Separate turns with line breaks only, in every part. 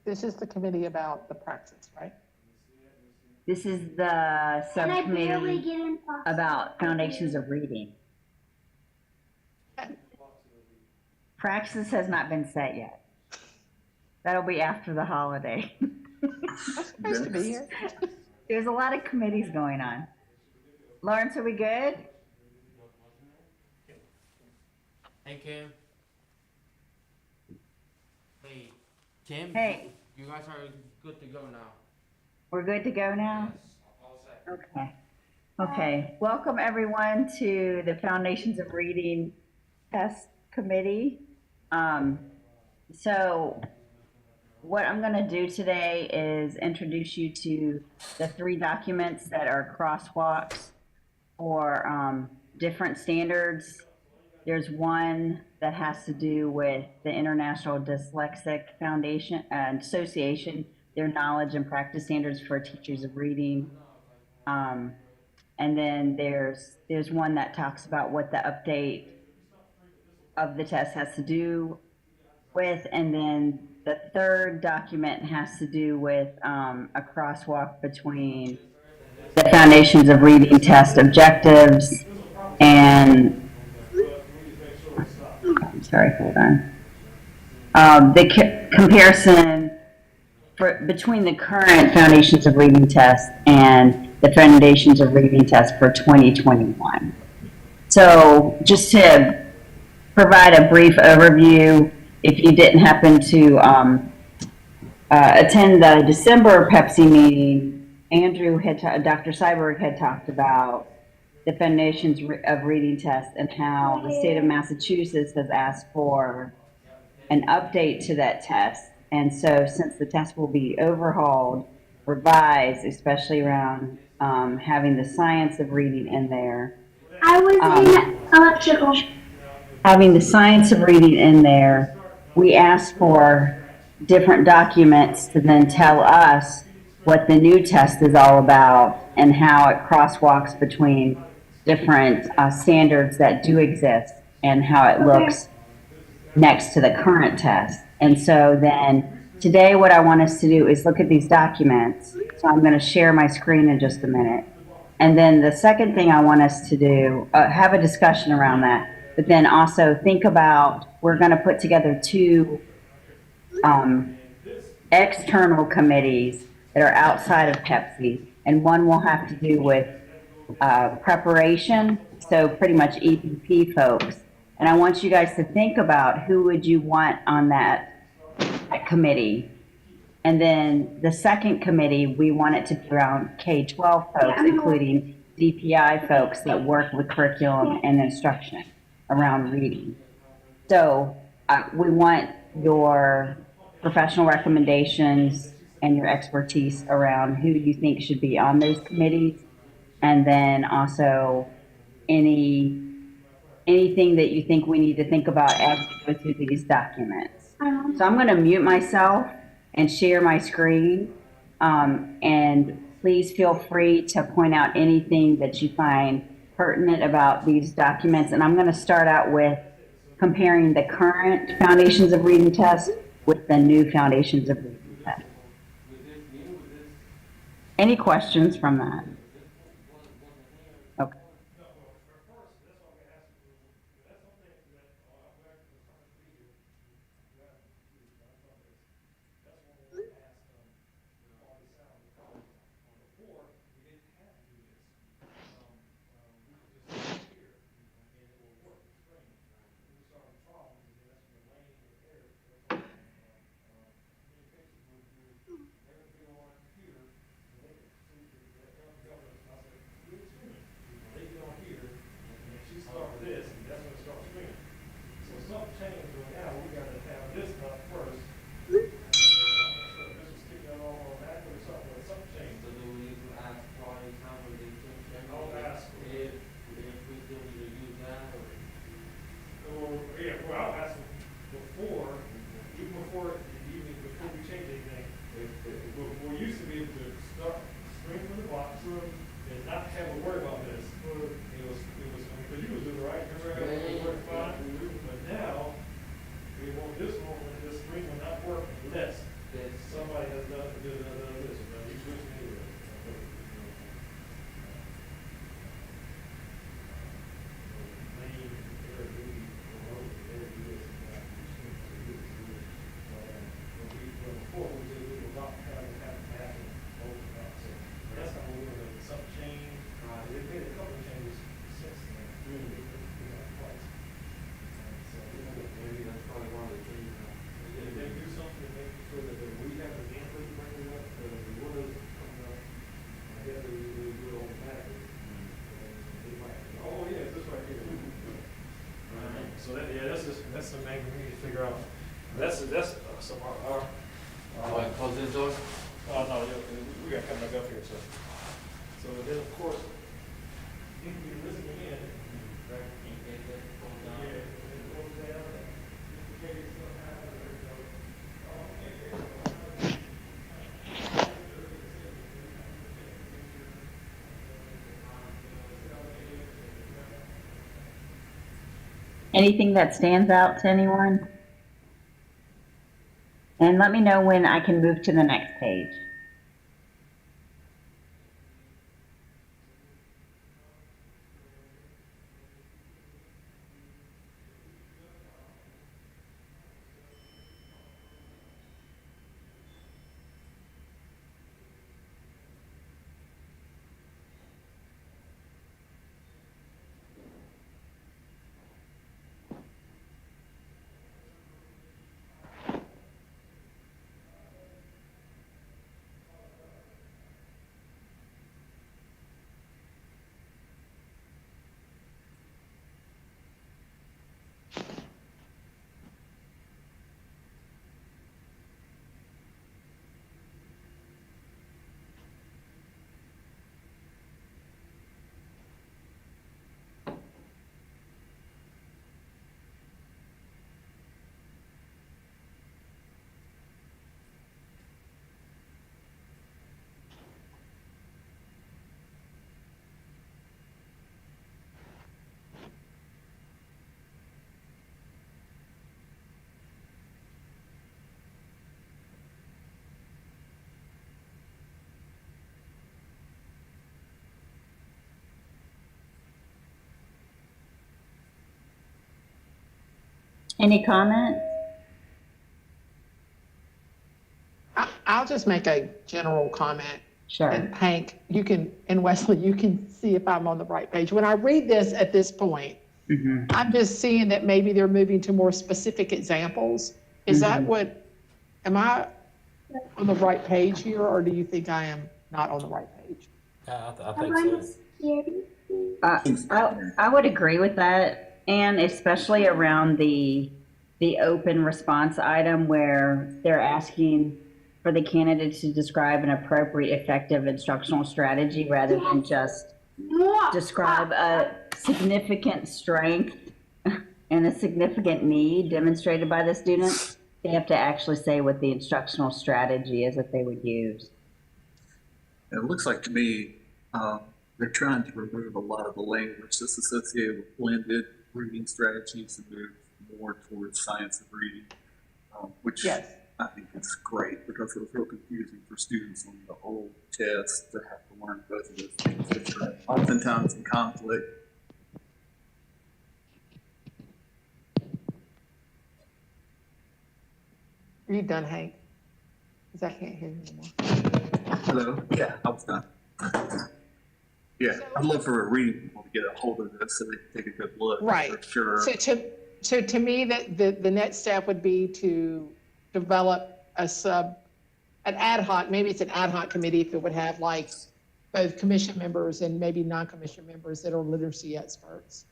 This is the committee about the praxis, right?
This is the subcommittee about foundations of reading. Praxis has not been set yet. That'll be after the holiday.
I'm supposed to be here.
There's a lot of committees going on. Lawrence, are we good?
Hey, Kim. Hey, Kim.
Hey.
You guys are good to go now.
We're good to go now?
Yes, all set.
Okay. Okay. Welcome everyone to the Foundations of Reading Test Committee. So what I'm going to do today is introduce you to the 3 documents that are crosswalks for different standards. There's one that has to do with the International Dyslexic Foundation and Association, their knowledge and practice standards for teachers of reading. And then there's one that talks about what the update of the test has to do with, and then the 3rd document has to do with a crosswalk between the Foundations of Reading test objectives and sorry, hold on. The comparison between the current Foundations of Reading test and the Foundations of Reading test for 2021. So just to provide a brief overview, if you didn't happen to attend the December Pepsi meeting, Dr. Cyberg had talked about the Foundations of Reading test and how the state of Massachusetts has asked for an update to that test. And so since the test will be overhauled, revised, especially around having the science of reading in there.
I was in electrical.
Having the science of reading in there, we asked for different documents to then tell us what the new test is all about and how it crosswalks between different standards that do exist and how it looks next to the current test. And so then today what I want us to do is look at these documents. So I'm going to share my screen in just a minute. And then the second thing I want us to do, have a discussion around that, but then also think about, we're going to put together 2 external committees that are outside of Pepsi, and one will have to do with preparation, so pretty much EPP folks. And I want you guys to think about who would you want on that committee. And then the second committee, we want it to be around K-12 folks, including DPI folks that work with curriculum and instruction around reading. So we want your professional recommendations and your expertise around who you think should be on those committees. And then also anything that you think we need to think about as we go through these documents. So I'm going to mute myself and share my screen. And please feel free to point out anything that you find pertinent about these documents. And I'm going to start out with comparing the current Foundations of Reading test with the new Foundations of Reading test. Any questions from that? Okay.
somebody has done this, but you push me with it. Main air duty, remote air duty, before we did, we were not having happen overtime, so that's how we're gonna make some change. They made a couple of changes since then. We got twice. So we're gonna
Maybe that's probably one of the things.
if they do something to make sure that we have an answer to bring it up, the water is coming up, I guess we do it automatically. They might, oh, yeah, it's this right here. So that, yeah, that's the main, we need to figure out, that's some our.
Like, close this door?
Oh, no, yeah, we got coming back up here, so. So then, of course, you can be listening in. Right. Yeah, it goes down, in case
Anything that stands out to anyone? And let me know when I can move to the next page. Any comments?
I'll just make a general comment.
Sure.
And Hank, you can, and Wesley, you can see if I'm on the right page. When I read this at this point, I'm just seeing that maybe they're moving to more specific examples. Is that what, am I on the right page here, or do you think I am not on the right page?
I think so.
I would agree with that, and especially around the open response item where they're asking for the candidate to describe an appropriate, effective instructional strategy rather than just describe a significant strength and a significant need demonstrated by the student. They have to actually say what the instructional strategy is that they would use.
It looks like to me they're trying to remove a lot of the language that's associated with blended reading strategies and move more towards science of reading, which
Yes.
I think is great because it was real confusing for students on the old test to have to learn both of those things, which are oftentimes in conflict.
Are you done, Hank? Because I can't hear you anymore.
Hello? Yeah, I was done. Yeah, I'd love for reading people to get a hold of this so they can take a good look.
Right.
For sure.
So to me, that the next step would be to develop an ad hoc, maybe it's an ad hoc committee if it would have like both commission members and maybe non-commission members that are literacy experts,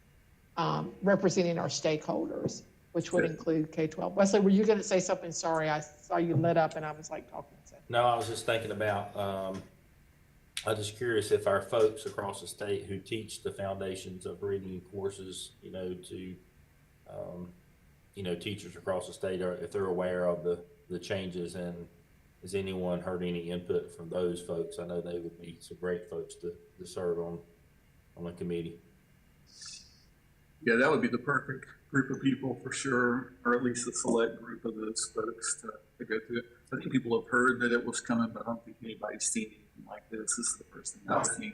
representing our stakeholders, which would include K-12. Wesley, were you going to say something? Sorry, I saw you lit up and I was like talking.
No, I was just thinking about, I'm just curious if our folks across the state who teach the foundations of reading courses, to teachers across the state, if they're aware of the changes, and has anyone heard any input from those folks? I know they would be some great folks to serve on the committee.
Yeah, that would be the perfect group of people for sure, or at least a select group of those folks to go through it. I think people have heard that it was coming, but I don't think anybody's seen anything like this. This is the first thing I've seen.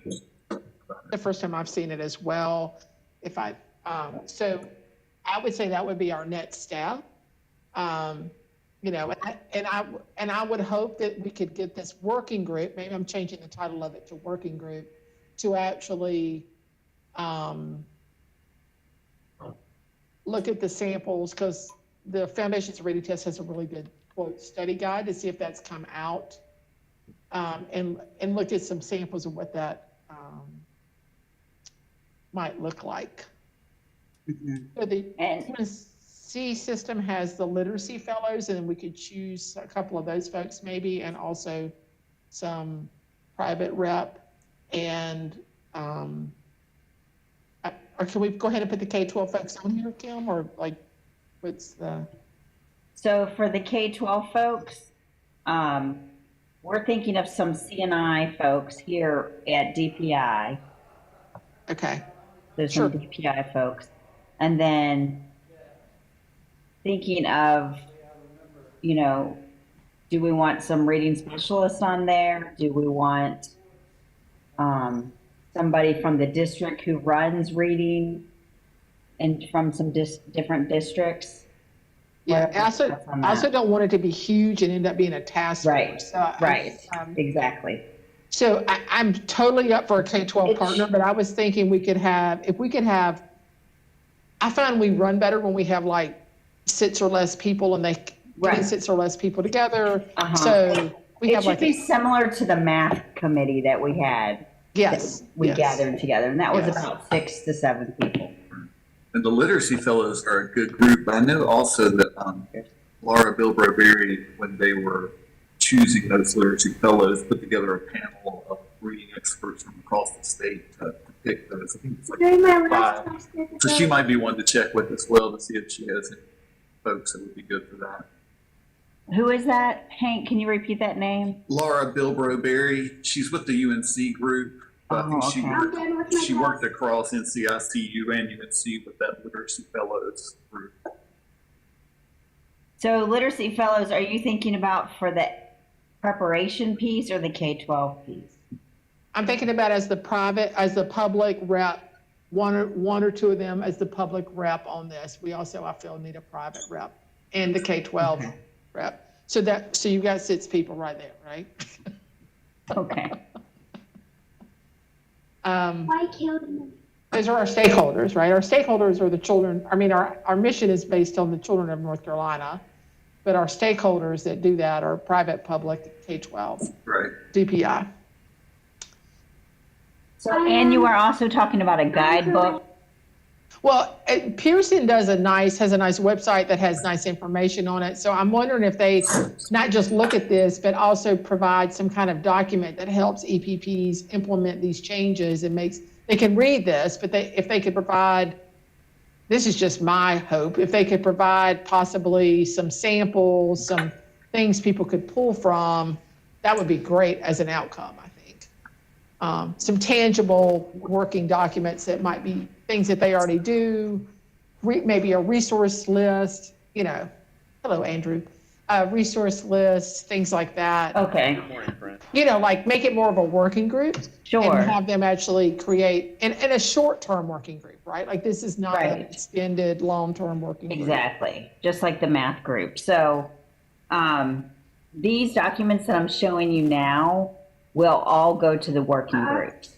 The first time I've seen it as well. So I would say that would be our next step. You know, and I would hope that we could get this working group, maybe I'm changing the title of it to working group, to actually, look at the samples, because the Foundations of Reading Test has a really good quote study guide to see if that's come out, and look at some samples of what that might look like. So the UNC system has the literacy fellows, and then we could choose a couple of those folks maybe, and also some private rep. And or can we go ahead and put the K-12 folks on here, Kim, or like what's the?
So for the K-12 folks, we're thinking of some CNI folks here at DPI.
Okay.
There's
Sure.
some DPI folks. And then thinking of, you know, do we want some reading specialists on there? Do we want somebody from the district who runs reading and from some different districts?
Yeah, I also don't want it to be huge and end up being a task
Right,
force. So
right, exactly.
So I'm totally up for a K-12 partner, but I was thinking I find we run better when we have like 6 or less people, and they get 6 or less people together. So we have
It should be similar to the math committee that we had.
Yes.
We gathered together, and that was about 6 to 7 people.
And the literacy fellows are a good group. But I know also that Laura Bilbro-Berry, when they were choosing those literacy fellows, put together a panel of reading experts from across the state to pick those. I think it's like
During my last
5.
class, there's a
So she
girl-
might be one to check with as well to see if she has any folks that would be good for that.
Who is that, Hank? Can you repeat that name?
Laura Bilbro-Berry, she's with the UNC group. But I think
Oh, okay.
I'm done with my
she
class.
worked across NCICU and UNC with that literacy fellows group.
So literacy fellows, are you thinking about for the preparation piece or the K-12 piece?
I'm thinking about as the public rep, one or two of them as the public rep on this. We also, I feel, need a private rep and the K-12 rep. So you got 6 people right there, right?
Okay.
Why killed me?
Those are our stakeholders, right? Our stakeholders are the children. I mean, our mission is based on the children of North Carolina, but our stakeholders that do that are private, public, K-12,
Right.
DPI.
So, and you are also talking about a guidebook.
Well, Pearson has a nice website that has nice information on it. So I'm wondering if they not just look at this, but also provide some kind of document that helps EPPs implement these changes and they can read this, but if they could provide, this is just my hope, if they could provide possibly some samples, some things people could pull from, that would be great as an outcome, I think. Some tangible working documents that might be things that they already do, maybe a resource list, hello, Andrew, resource list, things like that.
Okay,
Like make it more of a working group.
sure.
And have them actually create, and a short-term working group, right? Like this is not an
Right.
extended, long-term working group.
Exactly, just like the math group. So these documents that I'm showing you now will all go to the working groups.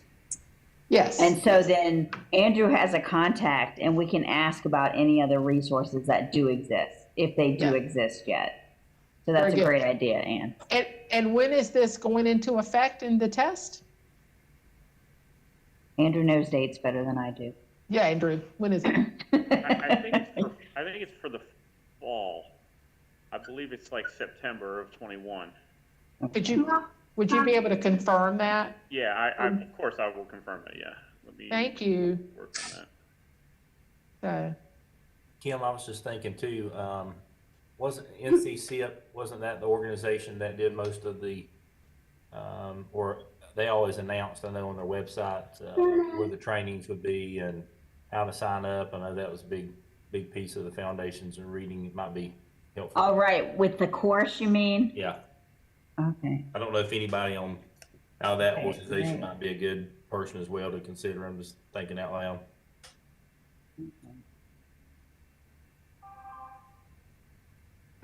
Yes.
And so then Andrew has a contact and we can ask about any other resources that do exist, if they do
Yeah.
exist yet. So that's
Very
a
good.
great idea, Ann.
And when is this going into effect in the test?
Andrew knows dates better than I do.
Yeah, Andrew, when is it?
I think it's for the fall. I believe it's like September of 21.
Would you be able to confirm that?
Yeah, of course I will confirm that, yeah. Let me
Thank you.
work on
So,
that.
Kim, I was just thinking too, wasn't wasn't that the organization that did most of the, or they always announced, I know on their website, where the trainings would be and how to sign up. I know that was a big piece of the Foundations and Reading. It might be helpful.
All right, with the course, you mean?
Yeah.
Okay.
I don't know if anybody on out of that
Okay,
organization
great.
might be a good person as well to consider. I'm just thinking out loud.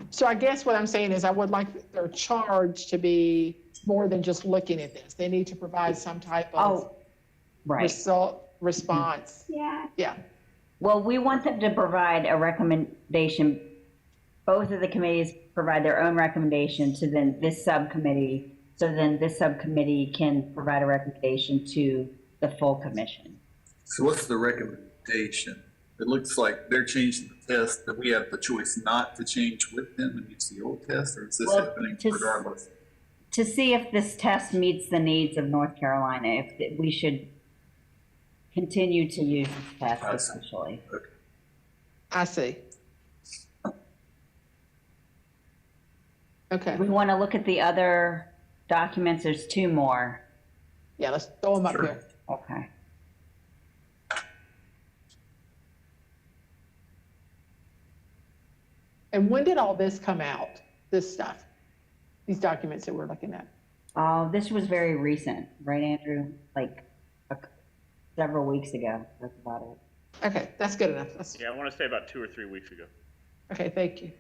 So I guess what I'm saying is I would like their charge to be more than just looking at this. They need to provide some type of
Oh, right.
response.
Yeah.
Yeah,
Well, we want them to provide a recommendation. Both of the committees provide their own recommendation to then this subcommittee. So then this subcommittee can provide a recommendation to the full commission.
So what's the recommendation? It looks like they're changing the test, that we have the choice not to change with them and use the old test, or is this
Well,
happening
to-
regardless?
To see if this test meets the needs of North Carolina, if we should continue to use this test
I see.
essentially.
Okay.
I see. Okay,
We want to look at the other documents. There's two more.
yeah, let's throw them up
Sure.
here.
Okay.
And when did all this come out, this stuff? These documents that we're looking at?
This was very recent, right, Andrew? Like several weeks ago. That's about it.
Okay, that's good enough. That's,
Yeah, I want to say about 2 or 3 weeks ago.
okay, thank you.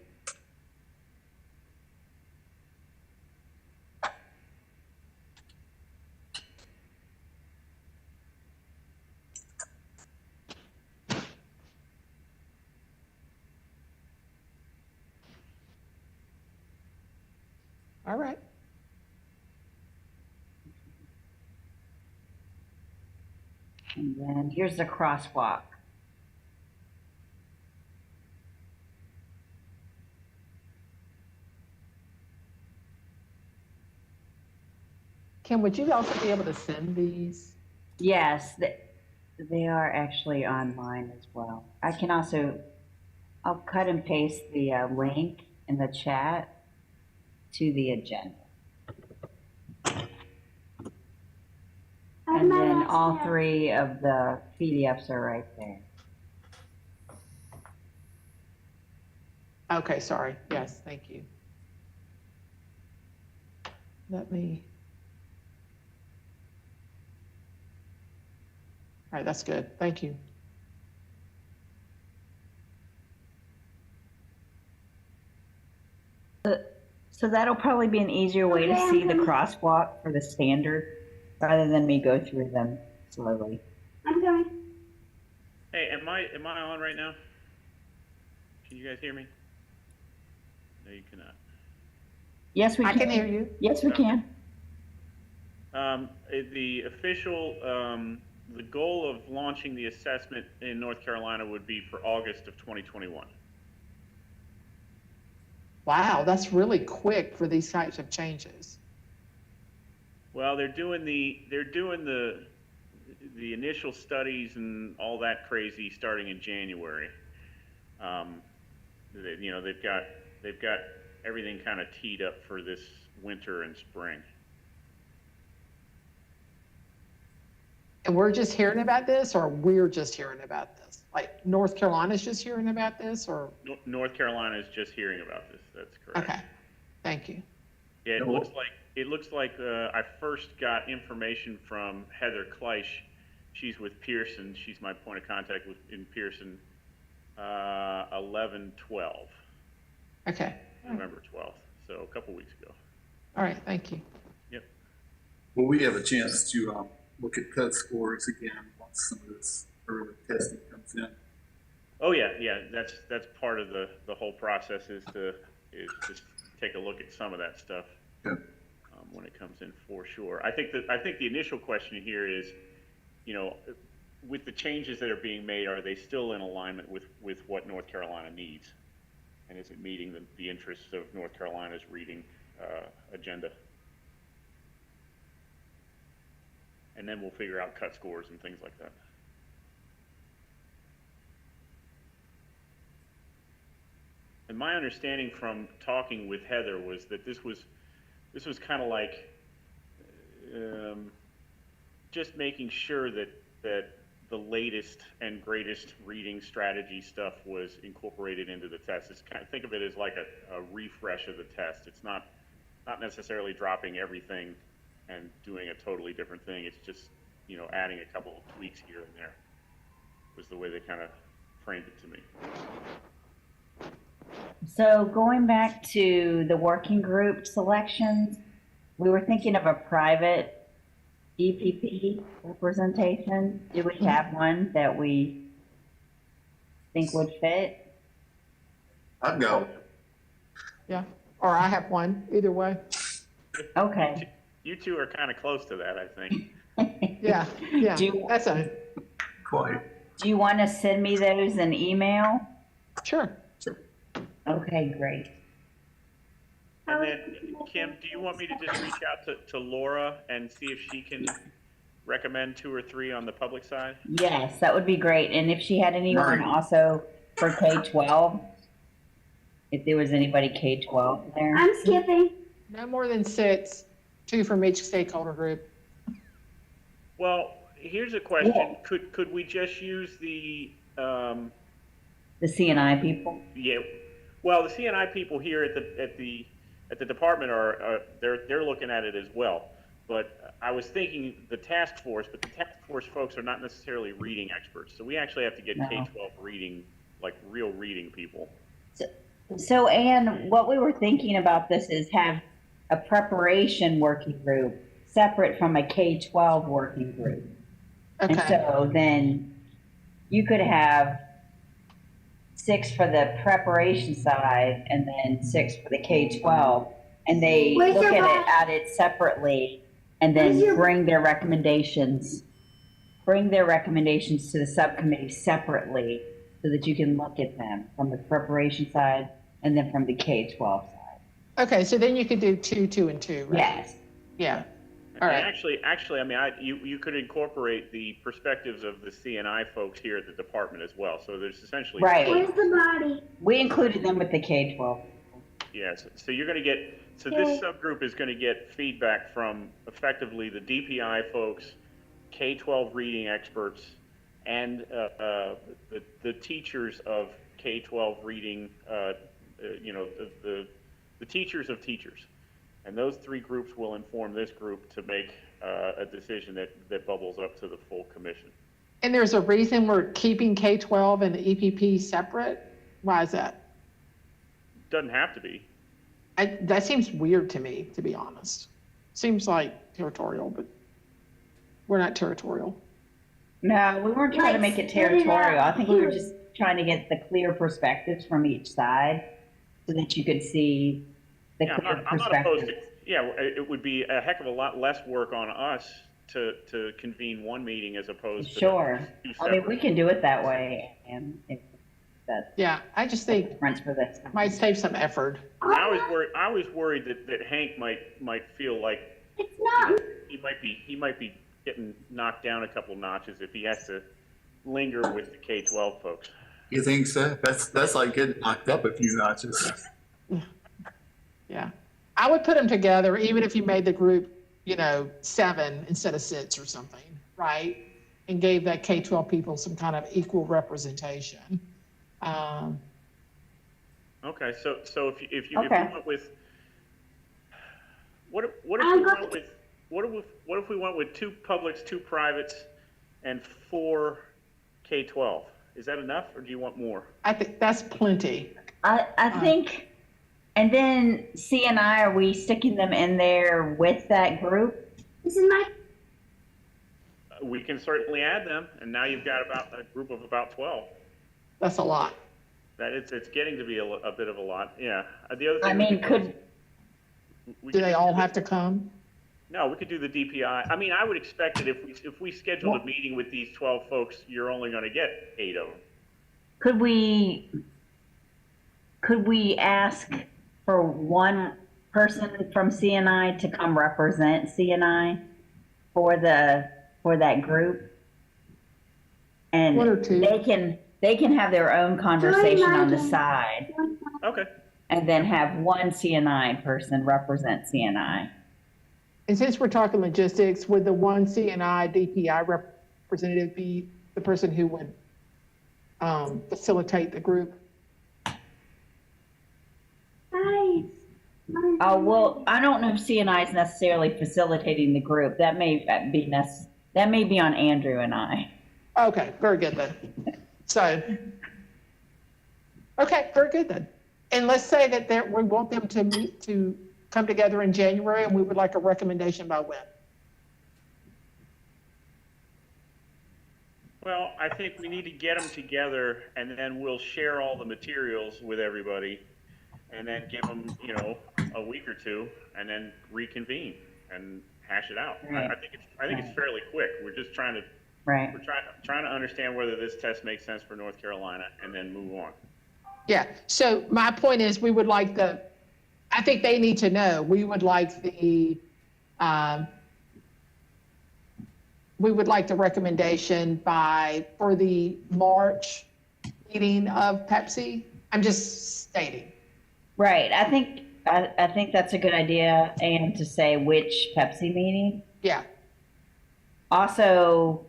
All right.
And then here's the crosswalk.
Kim, would you also be able to send these?
Yes, they are actually online as well. I can also, I'll cut and paste the link in the chat to the agenda. And then all three of the PDFs are right there.
Okay, sorry. Yes, thank you. Let me. All right, that's good. Thank you.
So that'll probably be an easier way to see the crosswalk for the standard rather than me go through them slowly.
I'm going.
Hey, am I on right now? Can you guys hear me? No, you cannot.
Yes, we
I
can.
can hear you.
Yes, we can.
The official, the goal of launching the assessment in North Carolina would be for August of 2021.
Wow, that's really quick for these types of changes.
Well, they're doing the initial studies and all that crazy starting in January. They've got everything kind of teed up for this winter and spring.
And we're just hearing about this, or we're just hearing about this? Like North Carolina's just hearing about this, or?
North Carolina is just hearing about this. That's correct.
Okay, thank you.
Yeah, it looks like I first got information from Heather Kleisch. She's with Pearson. She's my point of contact in Pearson. 11/12,
Okay,
November 12th. So a couple weeks ago.
all right, thank you.
Yep.
Will we have a chance to look at cut scores again once some of this early testing comes in?
Oh yeah. That's part of the whole process is just take a look at some of that stuff when it comes in for sure. I think the initial question here is, with the changes that are being made, are they still in alignment with what North Carolina needs? And is it meeting the interests of North Carolina's reading agenda? And then we'll figure out cut scores and things like that. And my understanding from talking with Heather was that this was kind of like just making sure that the latest and greatest reading strategy stuff was incorporated into the test. It's think of it as like a refresh of the test. It's not not necessarily dropping everything and doing a totally different thing. It's just, you know, adding a couple of tweaks here and there, was the way they kind of framed it to me.
So going back to the working group selections, we were thinking of a private EPP representation. Do we have one that we think would fit?
I'd go.
Yeah, or I have one, either way.
Okay.
You two are kind of close to that, I think.
Yeah, yeah,
Do-
that's a,
Quite.
Do you want to send me those in email?
sure.
Okay, great.
And then, Kim, do you want me to just reach out to Laura and see if she can recommend 2 or 3 on the public side?
Yes, that would be great. And if she had anyone
Right.
also for K-12, if there was anybody K-12 there.
I'm skipping.
No more than 6, 2 from each stakeholder group.
Well, here's a question.
Yeah.
Could we just use the,
The CNI people?
yeah, well, the CNI people here at the department are, they're looking at it as well. But I was thinking the task force, but the task force folks are not necessarily reading experts. So we actually have to get
No.
K-12 reading, like real reading people.
So, Anne, what we were thinking about this is have a preparation working group separate from a K-12 working group. And
Okay,
so then you could have 6 for the preparation side and then 6 for the K-12. And they
Where's
look
your
at it separately and
Where's
then
your-
bring their recommendations to the subcommittee separately so that you can look at them from the preparation side and then from the K-12 side.
okay, so then you could do 2, 2, and 2, right?
Yes.
Yeah,
And
all right.
actually, I mean, you could incorporate the perspectives of the CNI folks here at the department as well. So there's essentially.
Right.
Where's the body?
We included them with the K-12.
Yes, so you're gonna get, so this subgroup is gonna get feedback from effectively the DPI folks, K-12 reading experts, and the teachers of K-12 reading, you know, the teachers of teachers. And those 3 groups will inform this group to make a decision that bubbles up to the full commission.
And there's a reason we're keeping K-12 and the EPP separate? Why is that?
Doesn't have to be.
That seems weird to me, to be honest. Seems like territorial, but we're not territorial.
No, we weren't trying to make it
Like, split it
territorial. I
out.
think we were just trying to get the clear perspectives from each side so that you could see the
Yeah,
clear
I'm not opposed
perspective.
to, yeah, it would be a heck of a lot less work on us to convene one meeting as opposed to.
Sure.
2
I mean, we
separate.
can do it that way, and if that's
Yeah, I just think
difference for this.
might save some effort.
I was worried that Hank might feel like
It's not.
he might be getting knocked down a couple notches if he has to linger with the K-12 folks.
You think so? That's like getting knocked up a few notches.
Yeah. I would put them together, even if you made the group, 7 instead of 6 or something, right? And gave that K-12 people some kind of equal representation.
Okay, so if you
Okay.
went with, what if we went with 2 publics, 2 privates, and 4 K-12? Is that enough, or do you want more?
I think that's plenty.
I think, and then CNI, are we sticking them in there with that group?
This is my.
We can certainly add them, and now you've got about a group of about 12.
That's a lot.
That it's getting to be a bit of a lot, yeah. The other thing.
I mean,
Do they all have to come?
No, we could do the DPI. I mean, I would expect that if we scheduled a meeting with these 12 folks, you're only gonna get 8 of them.
could we ask for one person from CNI to come represent CNI for that group? And
1 or 2.
they can have their own conversation on the
Megan.
side
Okay,
and then have one CNI person represent CNI.
And since we're talking logistics, would the one CNI DPI representative be the person who would facilitate the group?
Guys,
Oh, well, I don't know if CNI is necessarily facilitating the group. That may that may be on Andrew and I.
Okay, very good then. So, okay, very good then. And let's say that we want them to meet, to come together in January, and we would like a recommendation by when?
Well, I think we need to get them together, and then we'll share all the materials with everybody, and then give them, you know, a week or two, and then reconvene and hash it out.
Right.
I think it's fairly quick. We're just trying to
Right.
trying to understand whether this test makes sense for North Carolina, and then move on.
Yeah, so my point is, we would like I think they need to know, we would like the recommendation for the March meeting of Pepsi. I'm just stating.
Right. I think that's a good idea, and to say which Pepsi meeting.
Yeah,
Also,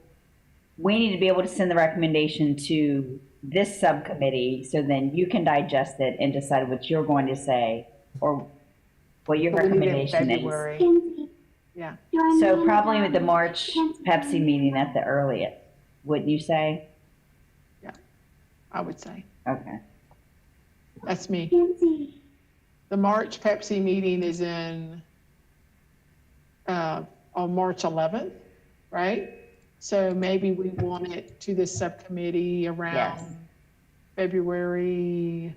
we need to be able to send the recommendation to this subcommittee, so then you can digest it and decide what you're going to say, or what your
we need it in
recommendation is.
February.
Kinsey,
Yeah,
join me
So
in
probably with the
adopting
March
Kinsey.
Pepsi meeting at the earliest, wouldn't you say?
I would say.
Okay.
That's me.
Kinsey,
The March Pepsi meeting is on March 11th, right? So maybe we want it to this subcommittee
Yes.
around February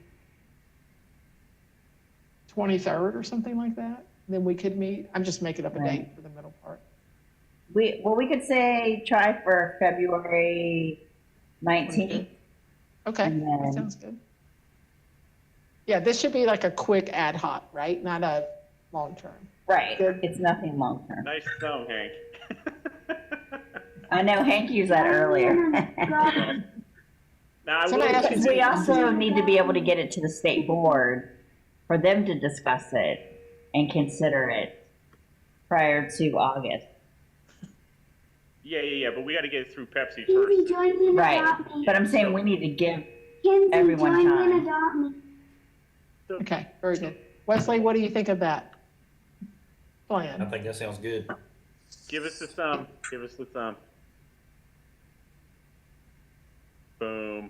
23rd or something like that. Then we could meet. I'm just making up a
Right.
date for the middle part.
We could say try for February 19th.
Okay,
And
that
then-
sounds good. Yeah, this should be like a quick ad hoc, right? Not a long term.
Right.
Good.
It's nothing long term.
Nice thumb, Hank.
I know Hank used that earlier.
Now, I will,
Somebody else can
We also need to be able to get it to the state board for them to discuss it and consider it prior to August.
yeah, but we got to get it through Pepsi
Kinsey,
first.
join me and
Right.
adopt me.
But I'm saying we need to give,
Kinsey,
everyone
join me
time.
and adopt me.
Okay, very good. Wesley, what do you think of that
I
plan?
think that sounds good.
Give us the thumb. Give us the thumb. Boom.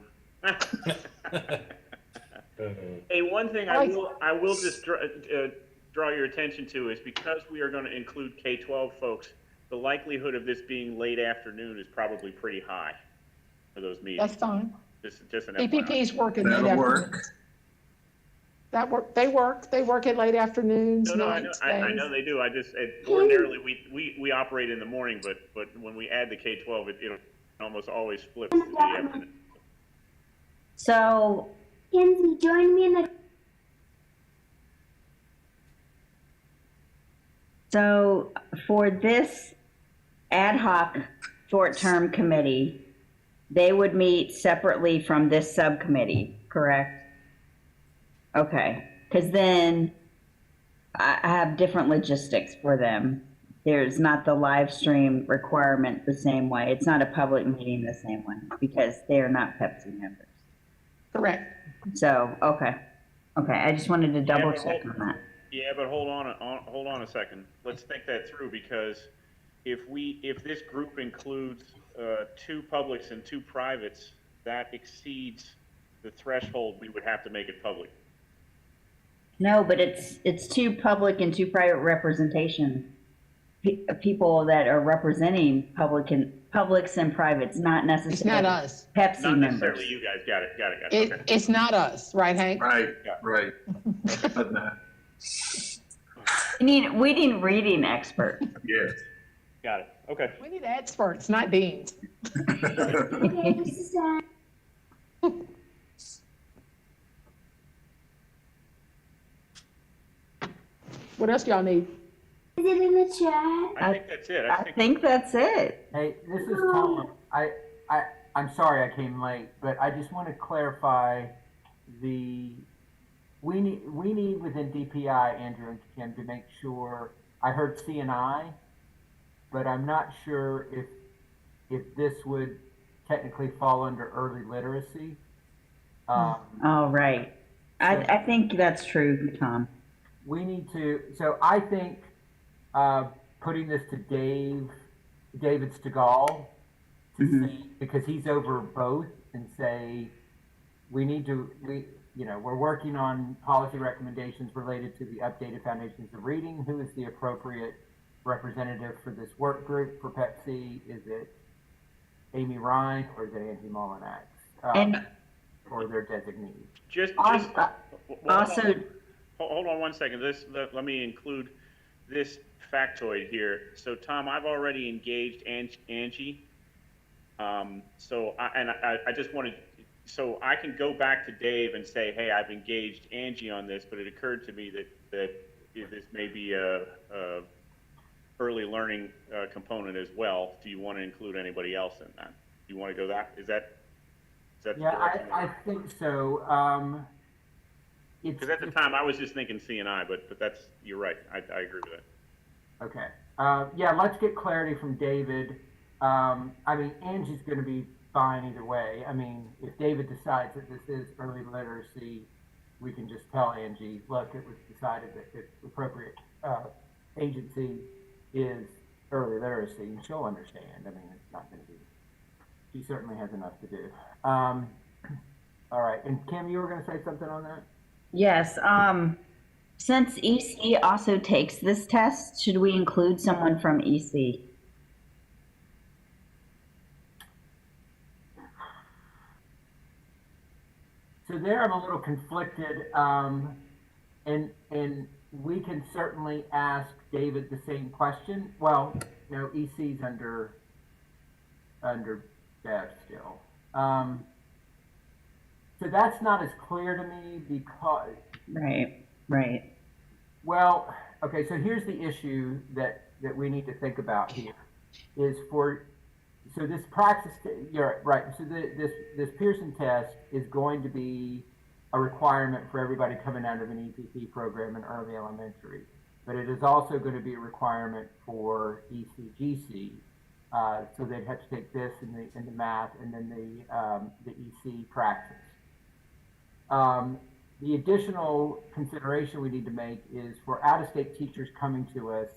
Hey, one thing I will just draw your attention to is, because we are going to include K-12 folks, the likelihood of this being late afternoon is probably pretty high for those meetings.
That's fine.
Just an FYI.
PPP's working late
That'll
afternoons.
work.
They work at late afternoons,
No,
nights,
I know
days.
they do. Ordinarily we operate in the morning, but when we add the K-12, it almost always flips to the afternoon.
so
Kinsey, join me in
So for this ad hoc short-term committee, they would meet separately from this subcommittee, correct? Okay, because then I have different logistics for them. There's not the live stream requirement the same way. It's not a public meeting the same way because they are not Pepsi members.
Correct.
So, okay, I just wanted to double check on that.
Yeah, but hold on a second. Let's think that through, because if this group includes 2 publics and 2 privates, that exceeds the threshold. We would have to make it public.
No, but it's 2 public and 2 private representation. People that are representing publics and privates, not
It's
necessarily
not us.
Pepsi
Not
members.
necessarily you guys. Got it. Okay.
It's not us, right, Hank?
Right,
Yeah.
right. But,
We need reading expert.
yes.
Got it. Okay.
We need experts, not deans.
Okay, this is
What else do y'all need?
Is it in the chat?
I think that's it.
I think that's it.
Hey, this is Tom. I'm sorry I came late, but I just want to clarify we need within DPI, Andrew and Kim, to make sure, I heard CNI, but I'm not sure if this would technically fall under early literacy.
Oh, right. I think that's true, Tom.
we need to, so I think, putting this to David Stegall, to say, because he's over both, and say, we're working on policy recommendations related to the updated foundations of reading. Who is the appropriate representative for this work group for Pepsi? Is it Amy Ryan or is it Angie Molinax?
And
Or their designee?
also,
Hold on one second. Let me include this factoid here. So Tom, I've already engaged Angie. So I just wanted, so I can go back to Dave and say, hey, I've engaged Angie on this, but it occurred to me that this may be a early learning component as well. Do you want to include anybody else in that? Do you want to go that? Is that the
Yeah,
direction?
I think so.
Because at the time I was just thinking CNI, but you're right. I agree with that.
Okay. Yeah, let's get clarity from David. I mean, Angie's going to be fine either way. I mean, if David decides that this is early literacy, we can just tell Angie, look, it was decided that the appropriate agency is early literacy, and she'll understand. I mean, it's not going to be, she certainly has enough to do. All right. And Kim, you were going to say something on that?
yes, since EC also takes this test, should we include someone from EC?
So there I'm a little conflicted, and we can certainly ask David the same question. Well, no, EC's under Bev still. So that's not as clear to me because,
Right.
well, okay, so here's the issue that we need to think about here is so this practice, you're right, so this Pearson test is going to be a requirement for everybody coming out of an EPP program in early elementary, but it is also going to be a requirement for ECGC. So they'd have to take this in the math and then the EC practice. The additional consideration we need to make is for out-of-state teachers coming to us,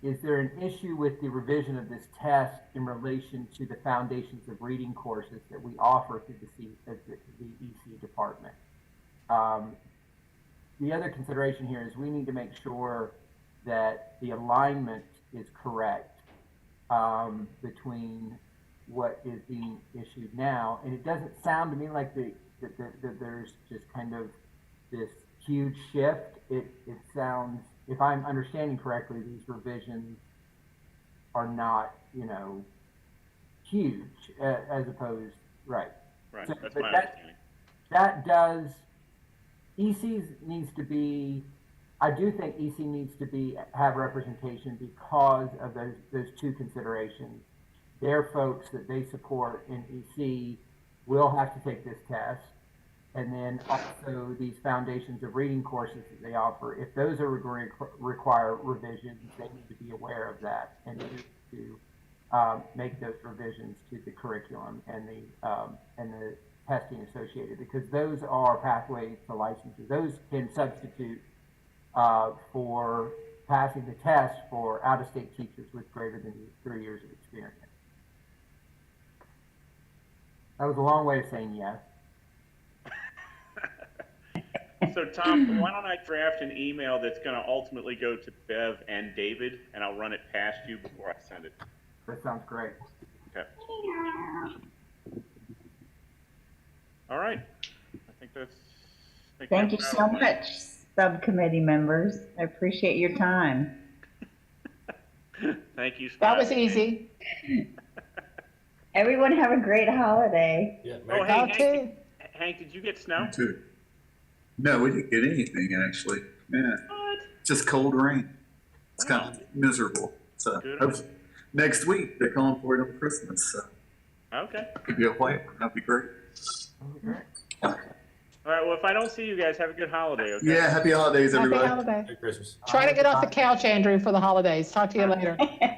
is there an issue with the revision of this test in relation to the foundations of reading courses that we offer through the EC department? The other consideration here is we need to make sure that the alignment is correct between what is being issued now. And it doesn't sound to me like that there's just kind of this huge shift. It sounds, if I'm understanding correctly, these revisions are not, huge as opposed, right.
Right,
So,
that's
but
my understanding.
That does, EC's needs to be, I do think EC needs to have representation because of those two considerations. Their folks that they support in EC will have to take this test. And then also these foundations of reading courses that they offer, if those are going to require revisions, they need to be aware of that and to make those revisions to the curriculum and the testing associated, because those are pathways to licensure. Those can substitute for passing the test for out-of-state teachers with greater than 3 years of experience. That was a long way of saying yes.
So Tom, why don't I draft an email that's going to ultimately go to Bev and David, and I'll run it past you before I send it.
That sounds great.
Okay. All right. I think that's.
Thank you so much, subcommittee members. I appreciate your time.
Thank you.
That was easy.
Everyone have a great holiday.
Yeah,
Oh,
Merry
hey, Hank, did you get snow?
Too. No, we didn't get anything actually. Yeah.
What?
Just cold rain. It's kind of miserable. So
Good.
next week they're calling for it on Christmas. So
Okay.
could be a plan. That'd be great.
All right. Well, if I don't see you guys, have a good holiday. Okay.
Yeah, happy holidays,
Happy
everybody.
holiday.
Merry Christmas.
Try to get off the couch, Andrew, for the holidays. Talk to you later.
Okay.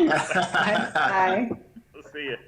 Bye.
We'll see you.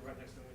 right next to me.